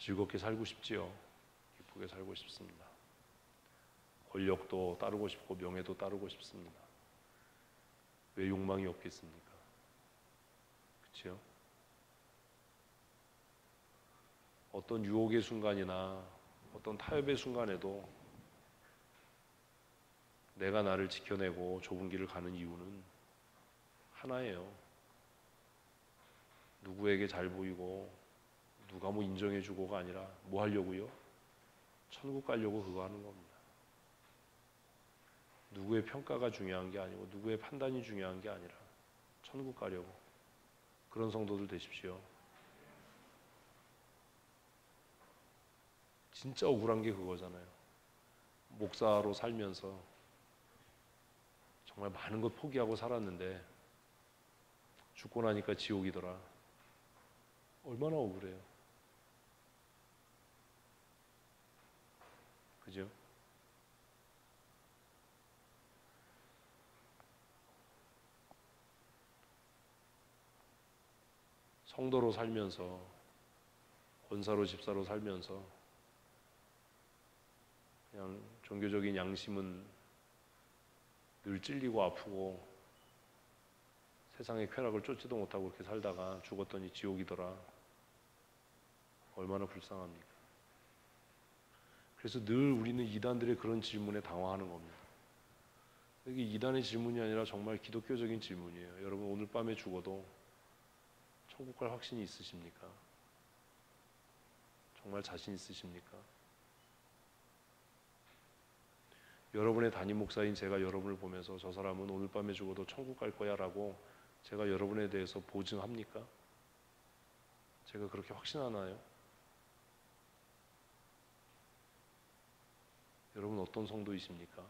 즐겁게 살고 싶지요. 기쁘게 살고 싶습니다. 권력도 따르고 싶고 명예도 따르고 싶습니다. 왜 욕망이 없겠습니까? 그렇죠? 어떤 유혹의 순간이나 어떤 타협의 순간에도 내가 나를 지켜내고 좁은 길을 가는 이유는 하나예요. 누구에게 잘 보이고 누가 뭐 인정해주고가 아니라 뭐 하려고요? 천국 가려고 그거 하는 겁니다. 누구의 평가가 중요한 게 아니고 누구의 판단이 중요한 게 아니라 천국 가려고. 그런 성도들 되십시오. 진짜 억울한 게 그거잖아요. 목사로 살면서 정말 많은 것 포기하고 살았는데 죽고 나니까 지옥이더라. 얼마나 억울해요. 그죠? 성도로 살면서, 권사로 집사로 살면서 그냥 종교적인 양심은 늘 찔리고 아프고 세상의 쾌락을 쫓지도 못하고 그렇게 살다가 죽었더니 지옥이더라. 얼마나 불쌍합니까? 그래서 늘 우리는 이단들의 그런 질문에 당황하는 겁니다. 이게 이단의 질문이 아니라 정말 기독교적인 질문이에요. 여러분, 오늘 밤에 죽어도 천국 갈 확신이 있으십니까? 정말 자신 있으십니까? 여러분의 담임 목사인 제가 여러분을 보면서 저 사람은 오늘 밤에 죽어도 천국 갈 거야 라고 제가 여러분에 대해서 보증합니까? 제가 그렇게 확신하나요? 여러분 어떤 성도이십니까?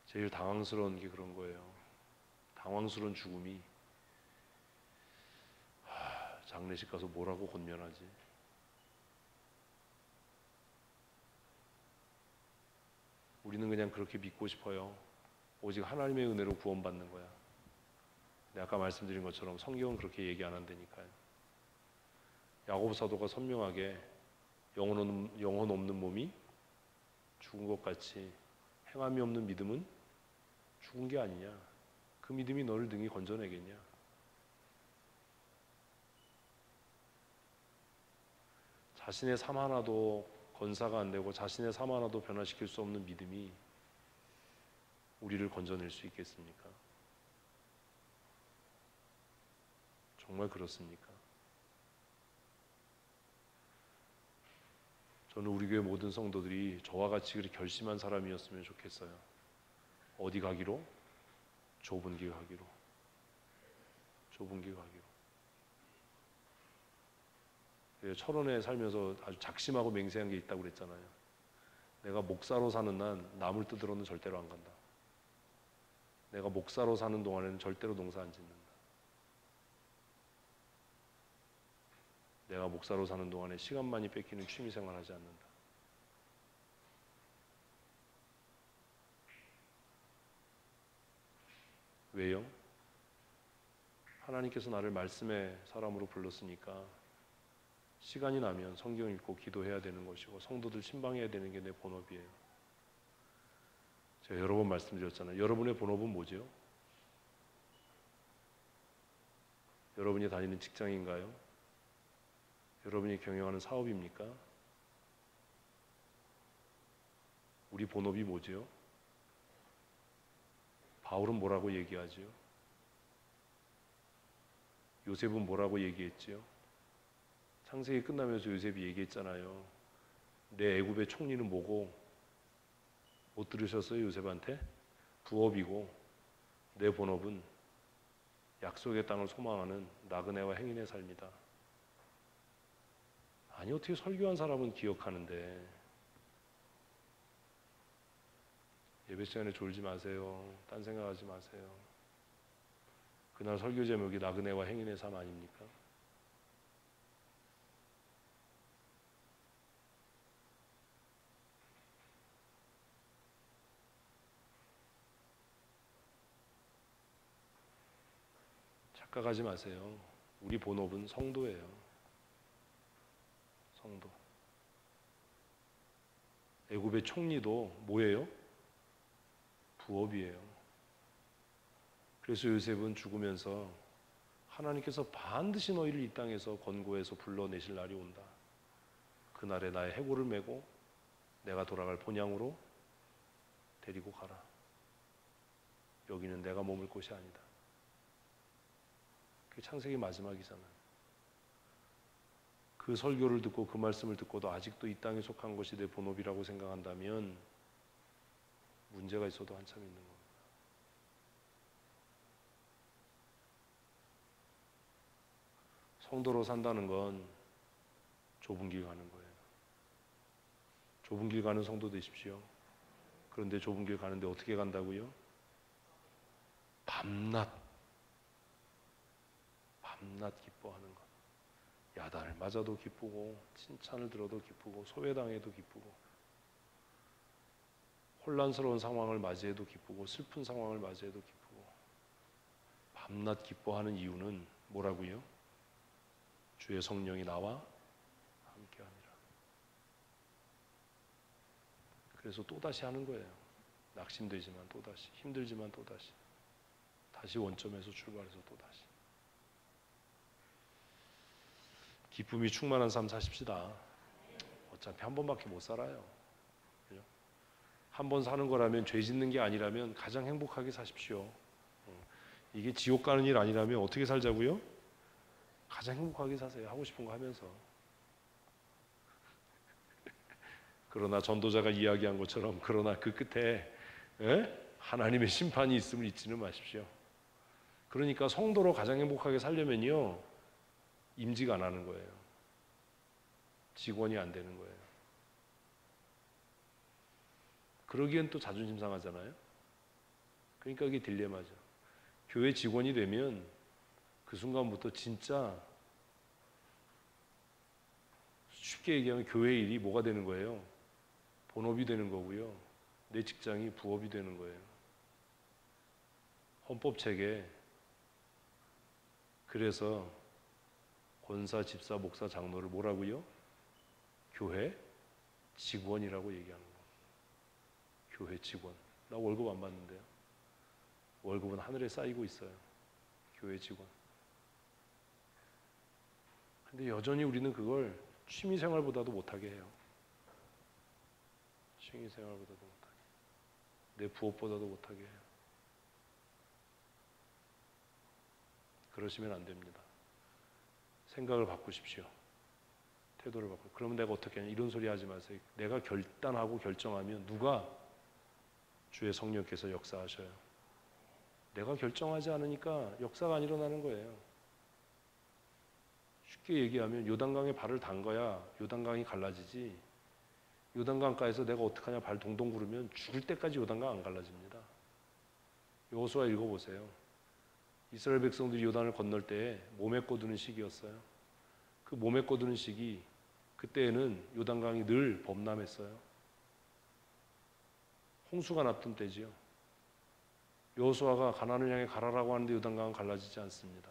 제일 당황스러운 게 그런 거예요. 당황스러운 죽음이 장례식 가서 뭐라고 권면하지? 우리는 그냥 그렇게 믿고 싶어요. 오직 하나님의 은혜로 구원받는 거야. 근데 아까 말씀드린 것처럼 성경은 그렇게 얘기 안 한다니까요. 야고보 사도가 선명하게 영혼 없는 몸이 죽은 것 같이 행함이 없는 믿음은 죽은 게 아니냐. 그 믿음이 너를 등이 건져내겠냐. 자신의 삶 하나도 건사가 안 되고 자신의 삶 하나도 변화시킬 수 없는 믿음이 우리를 건져낼 수 있겠습니까? 정말 그렇습니까? 저는 우리 교회 모든 성도들이 저와 같이 그렇게 결심한 사람이었으면 좋겠어요. 어디 가기로? 좁은 길 가기로. 좁은 길 가기로. 철원에 살면서 아주 작심하고 맹세한 게 있다고 그랬잖아요. 내가 목사로 사는 난 나물 뜯으러는 절대로 안 간다. 내가 목사로 사는 동안에는 절대로 농사 안 짓는다. 내가 목사로 사는 동안에 시간 많이 뺏기는 취미생활 하지 않는다. 왜요? 하나님께서 나를 말씀의 사람으로 불렀으니까 시간이 나면 성경 읽고 기도해야 되는 것이고 성도들 신방해야 되는 게 내 본업이에요. 제가 여러 번 말씀드렸잖아요. 여러분의 본업은 뭐죠? 여러분이 다니는 직장인가요? 여러분이 경영하는 사업입니까? 우리 본업이 뭐지요? 바울은 뭐라고 얘기하지요? 요셉은 뭐라고 얘기했지요? 창세기 끝나면서 요셉이 얘기했잖아요. 내 애굽의 총리는 뭐고? 못 들으셨어요? 요셉한테? 부업이고 내 본업은 약속의 땅을 소망하는 나그네와 행인의 삶이다. 아니 어떻게 설교한 사람은 기억하는데. 예배 시간에 졸지 마세요. 딴 생각하지 마세요. 그날 설교 제목이 나그네와 행인의 삶 아닙니까? 착각하지 마세요. 우리 본업은 성도예요. 성도. 애굽의 총리도 뭐예요? 부업이에요. 그래서 요셉은 죽으면서 하나님께서 반드시 너희를 이 땅에서 건고해서 불러내실 날이 온다. 그날에 나의 해골을 메고 내가 돌아갈 본향으로 데리고 가라. 여기는 내가 머물 곳이 아니다. 그게 창세기 마지막이잖아요. 그 설교를 듣고 그 말씀을 듣고도 아직도 이 땅에 속한 것이 내 본업이라고 생각한다면 문제가 있어도 한참 있는 겁니다. 성도로 산다는 건 좁은 길 가는 거예요. 좁은 길 가는 성도 되십시오. 그런데 좁은 길 가는데 어떻게 간다고요? 밤낮 기뻐하는 것. 야단을 맞아도 기쁘고 칭찬을 들어도 기쁘고 소외당해도 기쁘고 혼란스러운 상황을 맞이해도 기쁘고 슬픈 상황을 맞이해도 기쁘고 밤낮 기뻐하는 이유는 뭐라고요? 주의 성령이 나와 함께하니라. 그래서 또다시 하는 거예요. 낙심되지만 또다시, 힘들지만 또다시, 다시 원점에서 출발해서 또다시. 기쁨이 충만한 삶 사십시다. 어차피 한 번밖에 못 살아요. 그죠? 한 번 사는 거라면, 죄 짓는 게 아니라면 가장 행복하게 사십시오. 이게 지옥 가는 일 아니라면 어떻게 살자고요? 가장 행복하게 사세요. 하고 싶은 거 하면서. 그러나 전도자가 이야기한 것처럼 그러나 그 끝에 하나님의 심판이 있음을 잊지는 마십시오. 그러니까 성도로 가장 행복하게 살려면요, 임직 안 하는 거예요. 직원이 안 되는 거예요. 그러기엔 또 자존심 상하잖아요. 그러니까 이게 딜레마죠. 교회 직원이 되면 그 순간부터 진짜 쉽게 얘기하면 교회 일이 뭐가 되는 거예요? 본업이 되는 거고요. 내 직장이 부업이 되는 거예요. 헌법책에 그래서 권사, 집사, 목사, 장로를 뭐라고요? 교회 직원이라고 얘기하는 거예요. 교회 직원. 나 월급 안 받는데요. 월급은 하늘에 쌓이고 있어요. 교회 직원. 근데 여전히 우리는 그걸 취미생활보다도 못하게 해요. 취미생활보다도 못하게. 내 부업보다도 못하게 해요. 그러시면 안 됩니다. 생각을 바꾸십시오. 태도를 바꾸고. 그러면 내가 어떻게 하냐, 이런 소리 하지 마세요. 내가 결단하고 결정하면 누가? 주의 성령께서 역사하셔요. 내가 결정하지 않으니까 역사가 안 일어나는 거예요. 쉽게 얘기하면 요단강에 발을 담가야 요단강이 갈라지지, 요단강가에서 내가 어떡하냐 발 동동 구르면 죽을 때까지 요단강 안 갈라집니다. 여호수아 읽어보세요. 이스라엘 백성들이 요단을 건널 때 몸에 꺼두는 시기였어요. 그 몸에 꺼두는 시기, 그때에는 요단강이 늘 범람했어요. 홍수가 났던 때지요. 여호수아가 가나안을 향해 가라라고 하는데 요단강은 갈라지지 않습니다.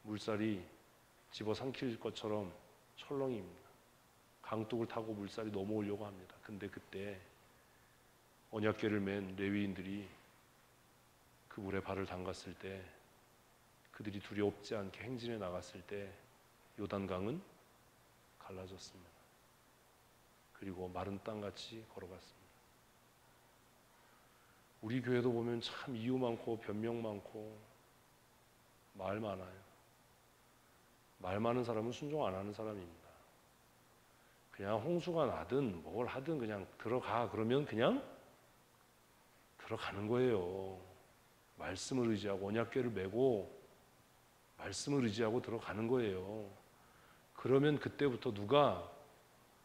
물살이 집어삼킬 것처럼 철렁입니다. 강둑을 타고 물살이 넘어오려고 합니다. 근데 그때 언약궤를 맨 레위인들이 그 물에 발을 담갔을 때, 그들이 두렵지 않게 행진해 나갔을 때 요단강은 갈라졌습니다. 그리고 마른 땅같이 걸어갔습니다. 우리 교회도 보면 참 이유 많고 변명 많고 말 많아요. 말 많은 사람은 순종 안 하는 사람입니다. 그냥 홍수가 나든 뭘 하든 그냥 들어가 그러면 그냥 들어가는 거예요. 말씀을 의지하고 언약궤를 메고 말씀을 의지하고 들어가는 거예요. 그러면 그때부터 누가?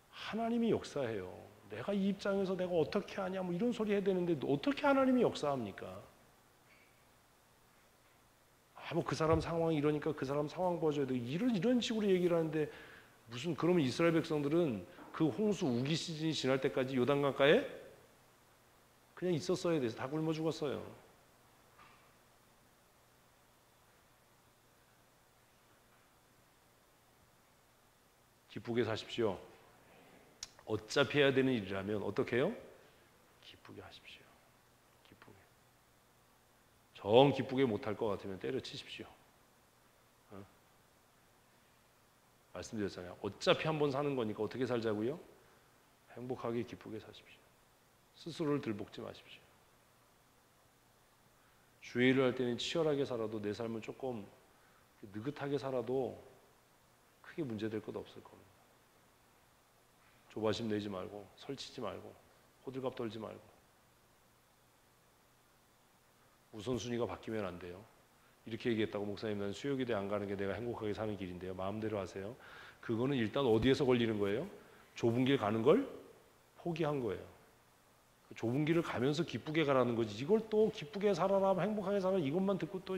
하나님이 역사해요. 내가 이 입장에서 내가 어떻게 하냐 뭐 이런 소리 해야 되는데 어떻게 하나님이 역사합니까? 뭐 그 사람 상황이 이러니까 그 사람 상황 봐줘야 돼. 이런 식으로 얘기를 하는데 무슨, 그러면 이스라엘 백성들은 그 홍수 우기 시즌이 지날 때까지 요단강가에 그냥 있었어야 돼서 다 굶어 죽었어요. 기쁘게 사십시오. 어차피 해야 되는 일이라면 어떻게 해요? 기쁘게 하십시오. 기쁘게. 정 기쁘게 못할 것 같으면 때려치십시오. 말씀드렸잖아요. 어차피 한번 사는 거니까 어떻게 살자고요? 행복하게 기쁘게 사십시오. 스스로를 들볶지 마십시오. 주의를 할 때는 치열하게 살아도 내 삶을 조금 느긋하게 살아도 크게 문제될 것 없을 겁니다. 조바심 내지 말고 설치지 말고 호들갑 떨지 말고. 우선순위가 바뀌면 안 돼요. 이렇게 얘기했다고 목사님 나는 수요기대 안 가는 게 내가 행복하게 사는 길인데요. 마음대로 하세요. 그거는 일단 어디에서 걸리는 거예요? 좁은 길 가는 걸 포기한 거예요. 좁은 길을 가면서 기쁘게 가라는 거지. 이걸 또 기쁘게 살아라, 행복하게 살아라 이것만 듣고 또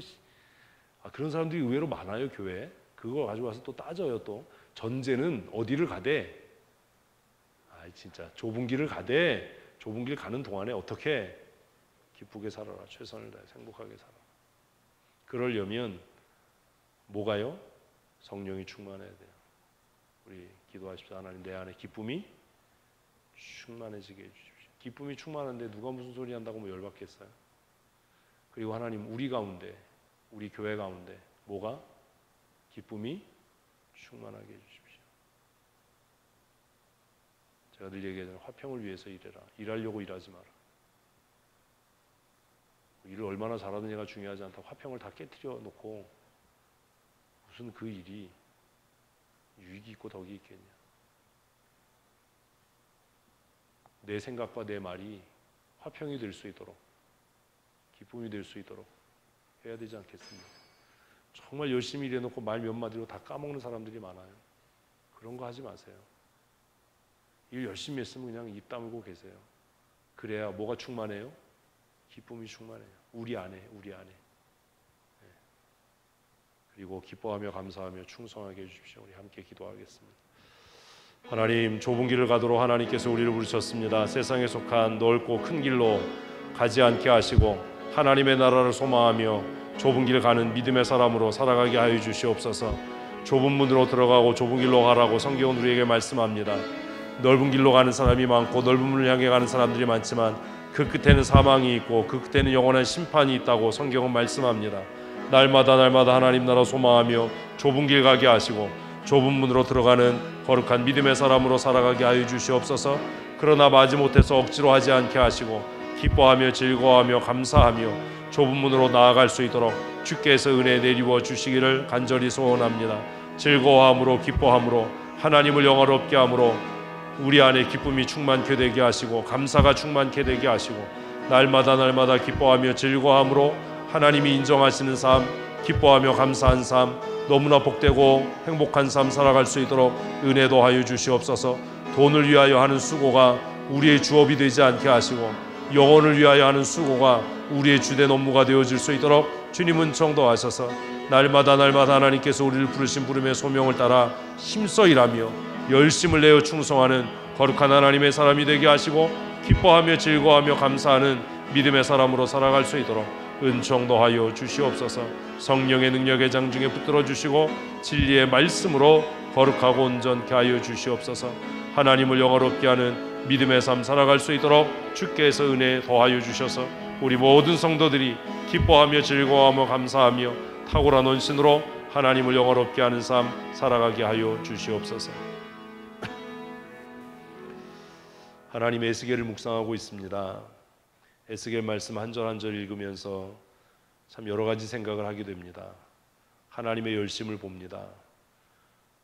그런 사람들이 의외로 많아요. 교회에. 그거 가지고 와서 또 따져요. 또 전제는 어디를 가되 진짜 좁은 길을 가되 좁은 길 가는 동안에 어떻게 기쁘게 살아라. 최선을 다해서 행복하게 살아라. 그러려면 뭐가요? 성령이 충만해야 돼요. 우리 기도하십시오. 하나님 내 안에 기쁨이 충만해지게 해주십시오. 기쁨이 충만한데 누가 무슨 소리 한다고 뭐 열받겠어요? 그리고 하나님 우리 가운데 우리 교회 가운데 뭐가? 기쁨이 충만하게 해주십시오. 제가 늘 얘기하잖아요. 화평을 위해서 일해라. 일하려고 일하지 마라. 일을 얼마나 잘하느냐가 중요하지 않다. 화평을 다 깨트려 놓고 무슨 그 일이 유익이 있고 덕이 있겠냐. 내 생각과 내 말이 화평이 될 수 있도록 기쁨이 될 수 있도록 해야 되지 않겠습니까? 정말 열심히 일해놓고 말 몇 마디로 다 까먹는 사람들이 많아요. 그런 거 하지 마세요. 일 열심히 했으면 그냥 입 다물고 계세요. 그래야 뭐가 충만해요? 기쁨이 충만해요. 우리 안에. 네. 그리고 기뻐하며 감사하며 충성하게 해주십시오. 우리 함께 기도하겠습니다. 하나님 좁은 길을 가도록 하나님께서 우리를 부르셨습니다. 세상에 속한 넓고 큰 길로 가지 않게 하시고 하나님의 나라를 소망하며 좁은 길을 가는 믿음의 사람으로 살아가게 하여 주시옵소서. 좁은 문으로 들어가고 좁은 길로 가라고 성경은 우리에게 말씀합니다. 넓은 길로 가는 사람이 많고 넓은 문을 향해 가는 사람들이 많지만 그 끝에는 사망이 있고 그 끝에는 영원한 심판이 있다고 성경은 말씀합니다. 날마다 하나님 나라 소망하며 좁은 길 가게 하시고 좁은 문으로 들어가는 거룩한 믿음의 사람으로 살아가게 하여 주시옵소서. 그러나 마지못해서 억지로 하지 않게 하시고 기뻐하며 즐거워하며 감사하며 좁은 문으로 나아갈 수 있도록 주께서 은혜 내리워 주시기를 간절히 소원합니다. 즐거워함으로 기뻐함으로 하나님을 영화롭게 함으로 우리 안에 기쁨이 충만케 되게 하시고 감사가 충만케 되게 하시고 날마다 기뻐하며 즐거워함으로 하나님이 인정하시는 삶, 기뻐하며 감사한 삶, 너무나 복되고 행복한 삶 살아갈 수 있도록 은혜도 하여 주시옵소서. 돈을 위하여 하는 수고가 우리의 주업이 되지 않게 하시고 영혼을 위하여 하는 수고가 우리의 주된 업무가 되어질 수 있도록 주님은 청도하셔서 날마다 하나님께서 우리를 부르신 부름의 소명을 따라 힘써 일하며 열심을 내어 충성하는 거룩한 하나님의 사람이 되게 하시고 기뻐하며 즐거워하며 감사하는 믿음의 사람으로 살아갈 수 있도록 은총도 하여 주시옵소서. 성령의 능력의 장중에 붙들어 주시고 진리의 말씀으로 거룩하고 온전케 하여 주시옵소서. 하나님을 영화롭게 하는 믿음의 삶 살아갈 수 있도록 주께서 은혜 더하여 주셔서 우리 모든 성도들이 기뻐하며 즐거워하며 감사하며 탁월한 원신으로 하나님을 영화롭게 하는 삶 살아가게 하여 주시옵소서. 하나님의 에스겔을 묵상하고 있습니다. 에스겔 말씀 한 절 한 절 읽으면서 참 여러 가지 생각을 하게 됩니다. 하나님의 열심을 봅니다.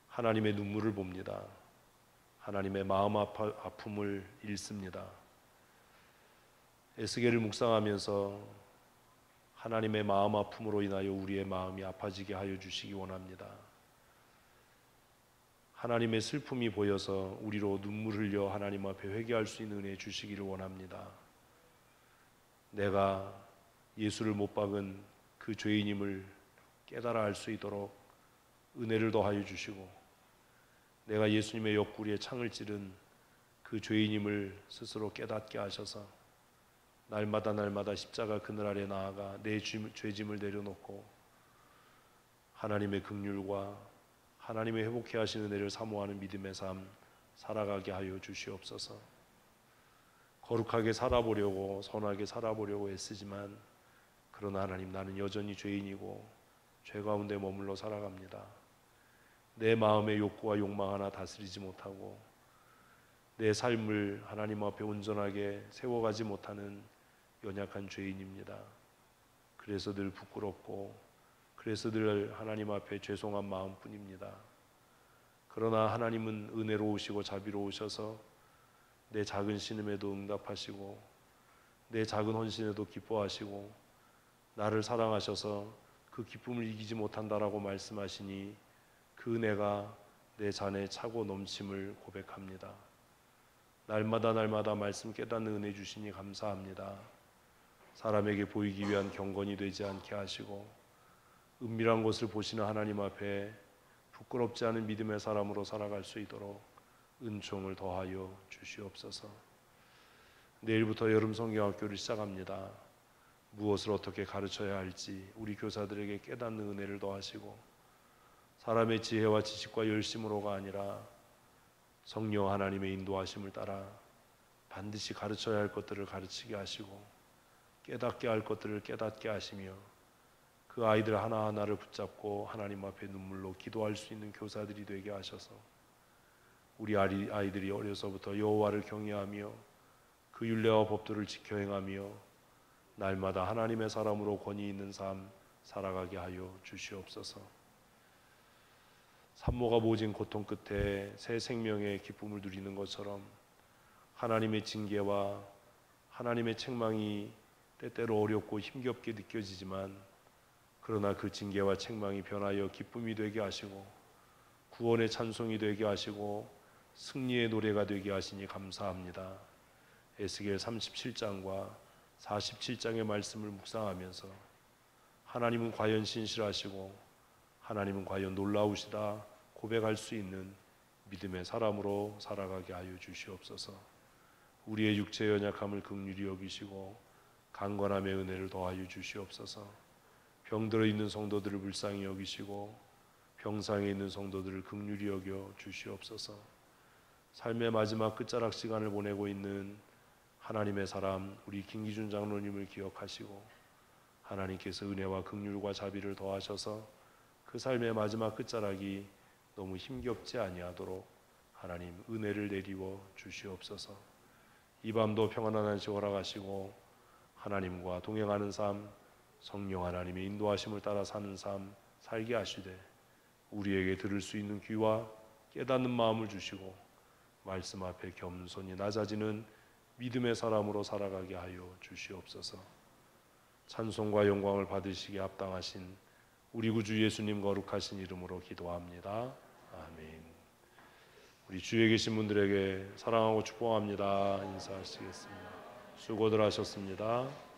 하나님의 눈물을 봅니다. 하나님의 마음 아픔을 읽습니다. 에스겔을 묵상하면서 하나님의 마음 아픔으로 인하여 우리의 마음이 아파지게 하여 주시기 원합니다. 하나님의 슬픔이 보여서 우리로 눈물 흘려 하나님 앞에 회개할 수 있는 은혜 주시기를 원합니다. 내가 예수를 못 박은 그 죄인임을 깨달아 알 수 있도록 은혜를 더하여 주시고 내가 예수님의 옆구리에 창을 찌른 그 죄인임을 스스로 깨닫게 하셔서 날마다 십자가 그늘 아래 나아가 내 죄짐을 내려놓고 하나님의 긍휼과 하나님의 회복케 하시는 은혜를 사모하는 믿음의 삶 살아가게 하여 주시옵소서. 거룩하게 살아보려고 선하게 살아보려고 애쓰지만 그러나 하나님, 나는 여전히 죄인이고 죄 가운데 머물러 살아갑니다. 내 마음의 욕구와 욕망 하나 다스리지 못하고 내 삶을 하나님 앞에 온전하게 세워가지 못하는 연약한 죄인입니다. 그래서 늘 부끄럽고 그래서 늘 하나님 앞에 죄송한 마음뿐입니다. 그러나 하나님은 은혜로우시고 자비로우셔서 내 작은 신음에도 응답하시고 내 작은 헌신에도 기뻐하시고 나를 사랑하셔서 그 기쁨을 이기지 못한다라고 말씀하시니 그 은혜가 내 잔에 차고 넘침을 고백합니다. 날마다 말씀 깨닫는 은혜 주시니 감사합니다. 사람에게 보이기 위한 경건이 되지 않게 하시고 은밀한 것을 보시는 하나님 앞에 부끄럽지 않은 믿음의 사람으로 살아갈 수 있도록 은총을 더하여 주시옵소서. 내일부터 여름 성경학교를 시작합니다. 무엇을 어떻게 가르쳐야 할지 우리 교사들에게 깨닫는 은혜를 더하시고 사람의 지혜와 지식과 열심으로가 아니라 성령 하나님의 인도하심을 따라 반드시 가르쳐야 할 것들을 가르치게 하시고 깨닫게 할 것들을 깨닫게 하시며 그 아이들 하나하나를 붙잡고 하나님 앞에 눈물로 기도할 수 있는 교사들이 되게 하셔서 우리 아이들이 어려서부터 여호와를 경외하며 그 율례와 법도를 지켜 행하며 날마다 하나님의 사람으로 권위 있는 삶 살아가게 하여 주시옵소서. 산모가 모진 고통 끝에 새 생명의 기쁨을 누리는 것처럼 하나님의 징계와 하나님의 책망이 때때로 어렵고 힘겹게 느껴지지만 그러나 그 징계와 책망이 변하여 기쁨이 되게 하시고 구원의 찬송이 되게 하시고 승리의 노래가 되게 하시니 감사합니다. 에스겔 37장과 47장의 말씀을 묵상하면서 하나님은 과연 신실하시고 하나님은 과연 놀라우시다 고백할 수 있는 믿음의 사람으로 살아가게 하여 주시옵소서. 우리의 육체의 연약함을 긍휼히 여기시고 강건함의 은혜를 더하여 주시옵소서. 병들어 있는 성도들을 불쌍히 여기시고 병상에 있는 성도들을 긍휼히 여겨 주시옵소서. 삶의 마지막 끝자락 시간을 보내고 있는 하나님의 사람 우리 김기준 장로님을 기억하시고 하나님께서 은혜와 긍휼과 자비를 더하셔서 그 삶의 마지막 끝자락이 너무 힘겹지 아니하도록 하나님 은혜를 내리워 주시옵소서. 이 밤도 평안한 안식 허락하시고 하나님과 동행하는 삶, 성령 하나님의 인도하심을 따라 사는 삶 살게 하시되 우리에게 들을 수 있는 귀와 깨닫는 마음을 주시고 말씀 앞에 겸손히 낮아지는 믿음의 사람으로 살아가게 하여 주시옵소서. 찬송과 영광을 받으시기에 합당하신 우리 구주 예수님 거룩하신 이름으로 기도합니다. 아멘. 우리 주위에 계신 분들에게 사랑하고 축복합니다. 인사하시겠습니다. 수고들 하셨습니다.